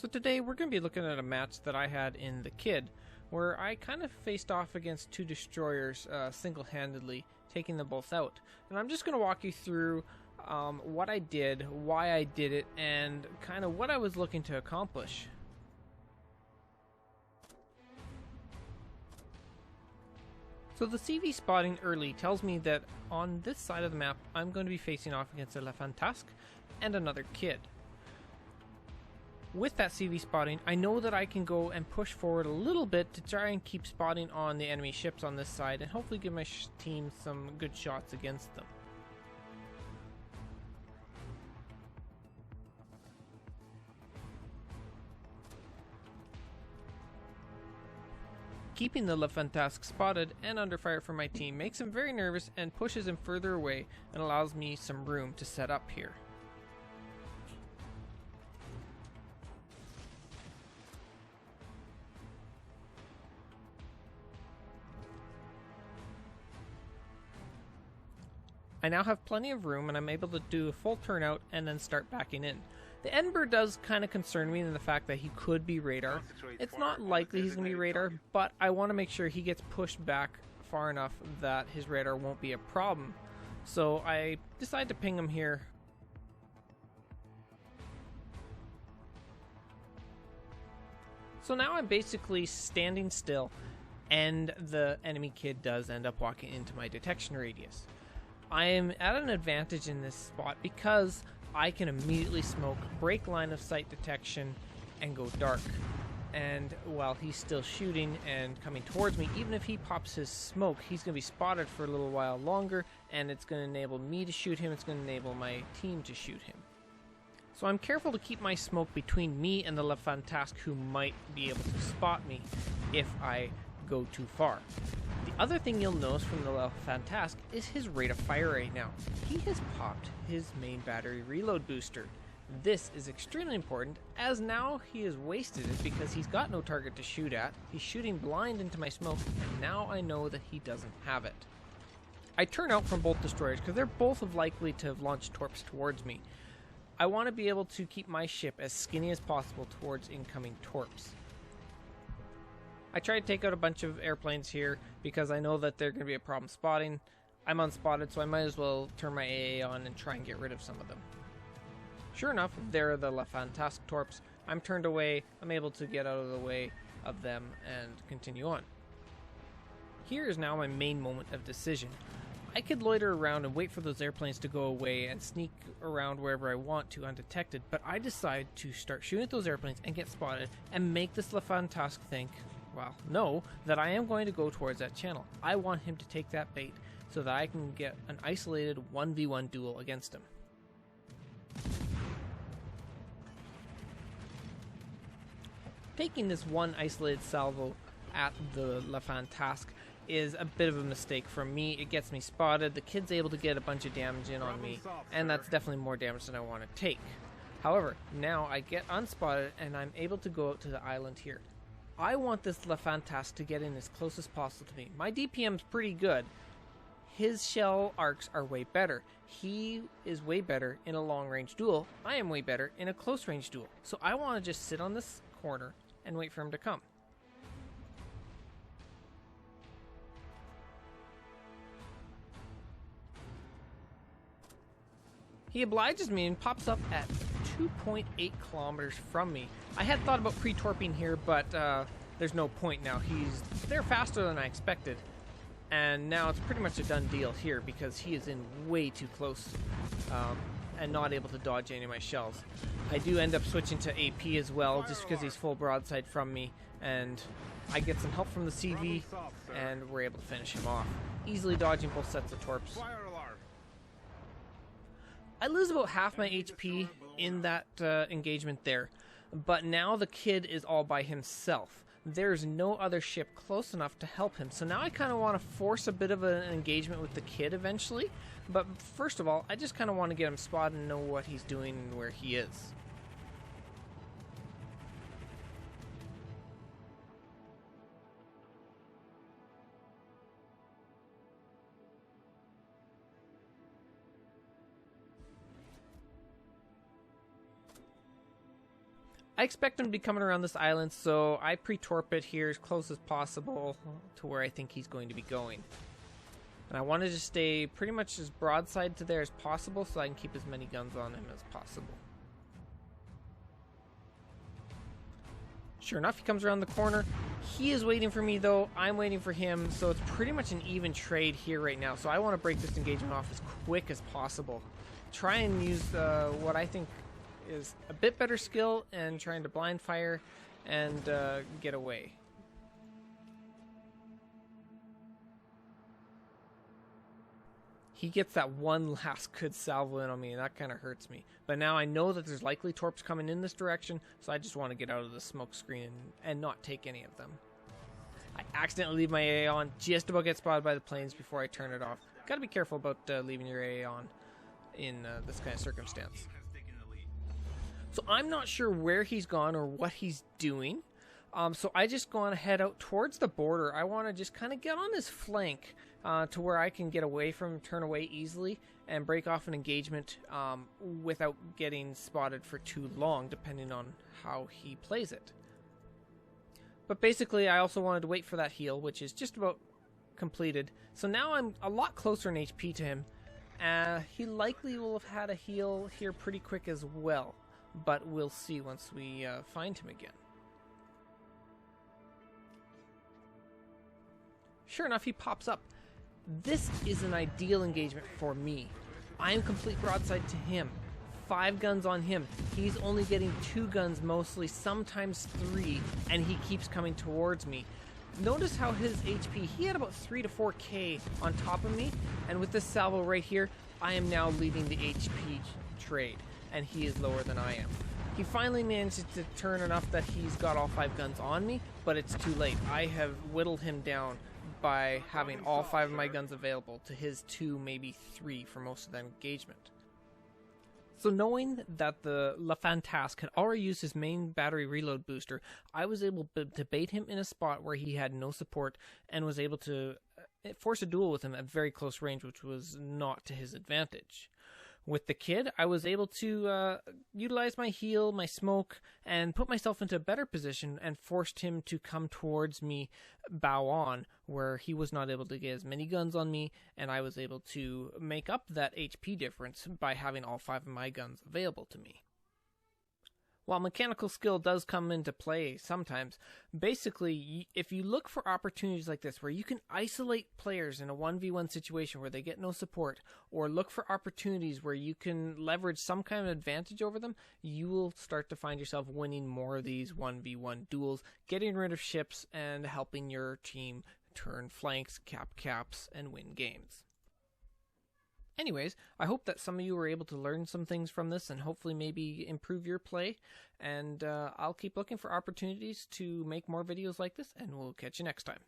So today we're going to be looking at a match that I had in The Kid, where I kind of faced off against two destroyers single-handedly, taking them both out. And I'm just going to walk you through what I did, why I did it, and kind of what I was looking to accomplish. So the CV spotting early tells me that on this side of the map I'm going to be facing off against a Le Fantasque and another Kid. With that CV spotting, I know that I can go and push forward a little bit to try and keep spotting on the enemy ships on this side and hopefully give my team some good shots against them. Keeping the Le Fantasque spotted and under fire from my team makes him very nervous and pushes him further away and allows me some room to set up here. I now have plenty of room and I'm able to do a full turnout and then start backing in. The Edinburgh does kind of concern me in the fact that he could be radar. It's not likely he's going to be radar, but I want to make sure he gets pushed back far enough that his radar won't be a problem. So I decide to ping him here. So now I'm basically standing still and the enemy Kid does end up walking into my detection radius. I am at an advantage in this spot because I can immediately smoke, break line of sight detection, and go dark. And while he's still shooting and coming towards me, even if he pops his smoke, he's going to be spotted for a little while longer, and it's going to enable me to shoot him, it's going to enable my team to shoot him. So I'm careful to keep my smoke between me and the Le Fantasque, who might be able to spot me if I go too far. The other thing you'll notice from the Le Fantasque is his rate of fire right now. He has popped his main battery reload booster. This is extremely important, as now he has wasted it because he's got no target to shoot at. He's shooting blind into my smoke, and now I know that he doesn't have it. I turn out from both destroyers because they're both likely to have launched torps towards me. I want to be able to keep my ship as skinny as possible towards incoming torps. I try to take out a bunch of airplanes here because I know that they're going to be a problem spotting. I'm unspotted, so I might as well turn my AA on and try and get rid of some of them. Sure enough, there are the Le Fantasque torps. I'm turned away, I'm able to get out of the way of them and continue on. Here is now my main moment of decision. I could loiter around and wait for those airplanes to go away and sneak around wherever I want to undetected, but I decide to start shooting at those airplanes and get spotted and make this Le Fantasque think, well, know that I am going to go towards that channel. I want him to take that bait so that I can get an isolated 1v1 duel against him. Taking this one isolated salvo at the Le Fantasque is a bit of a mistake from me. It gets me spotted, the Kid's able to get a bunch of damage in on me, and that's definitely more damage than I want to take. However, now I get unspotted and I'm able to go out to the island here. I want this Le Fantasque to get in as close as possible to me. My DPM's pretty good. His shell arcs are way better. He is way better in a long-range duel. I am way better in a close-range duel. So I want to just sit on this corner and wait for him to come. He obliges me and pops up at 2.8 kilometers from me. I had thought about pre-torping here, but there's no point now. He's there faster than I expected. And now it's pretty much a done deal here because he is in way too close and not able to dodge any of my shells. I do end up switching to AP as well just because he's full broadside from me, and I get some help from the CV and we're able to finish him off, easily dodging both sets of torps. I lose about half my HP in that engagement there, but now the Kid is all by himself. There's no other ship close enough to help him, so now I kind of want to force a bit of an engagement with the Kid eventually, but first of all, I just kind of want to get him spotted and know what he's doing and where he is. I expect him to be coming around this island, so I pre-torp it here as close as possible to where I think he's going to be going. And I want to just stay pretty much as broadside to there as possible so I can keep as many guns on him as possible. Sure enough, he comes around the corner. He is waiting for me, though. I'm waiting for him, so it's pretty much an even trade here right now. So I want to break this engagement off as quick as possible. Try and use what I think is a bit better skill and trying to blind fire and get away. He gets that one last good salvo in on me, and that kind of hurts me. But now I know that there's likely torps coming in this direction, so I just want to get out of the smoke screen and not take any of them. I accidentally leave my AA on, just about get spotted by the planes before I turn it off. Gotta be careful about leaving your AA on in this kind of circumstance. So I'm not sure where he's gone or what he's doing. So I just want to head out towards the border. I want to just kind of get on his flank to where I can get away from him, turn away easily, and break off an engagement without getting spotted for too long, depending on how he plays it. But basically, I also wanted to wait for that heal, which is just about completed. So now I'm a lot closer in HP to him. He likely will have had a heal here pretty quick as well, but we'll see once we find him again. Sure enough, he pops up. This is an ideal engagement for me. I am complete broadside to him. 5 guns on him. He's only getting 2 guns mostly, sometimes 3, and he keeps coming towards me. Notice how his HP, he had about 3 to 4k on top of me, and with this salvo right here, I am now leading the HP trade, and he is lower than I am. He finally manages to turn enough that he's got all 5 guns on me, but it's too late. I have whittled him down by having all 5 of my guns available to his 2, maybe 3 for most of that engagement. So knowing that the La Fantasque had already used his main battery reload booster, I was able to bait him in a spot where he had no support and was able to force a duel with him at very close range, which was not to his advantage. With the kid, I was able to utilize my heal, my smoke, and put myself into a better position and forced him to come towards me bow on, where he was not able to get as many guns on me, and I was able to make up that HP difference by having all 5 of my guns available to me. While mechanical skill does come into play sometimes, basically, if you look for opportunities like this where you can isolate players in a 1v1 situation where they get no support, or look for opportunities where you can leverage some kind of advantage over them, you will start to find yourself winning more of these 1v1 duels, getting rid of ships, and helping your team turn flanks, cap caps, and win games. Anyways, I hope that some of you were able to learn some things from this and hopefully maybe improve your play. And I'll keep looking for opportunities to make more videos like this, and we'll catch you next time.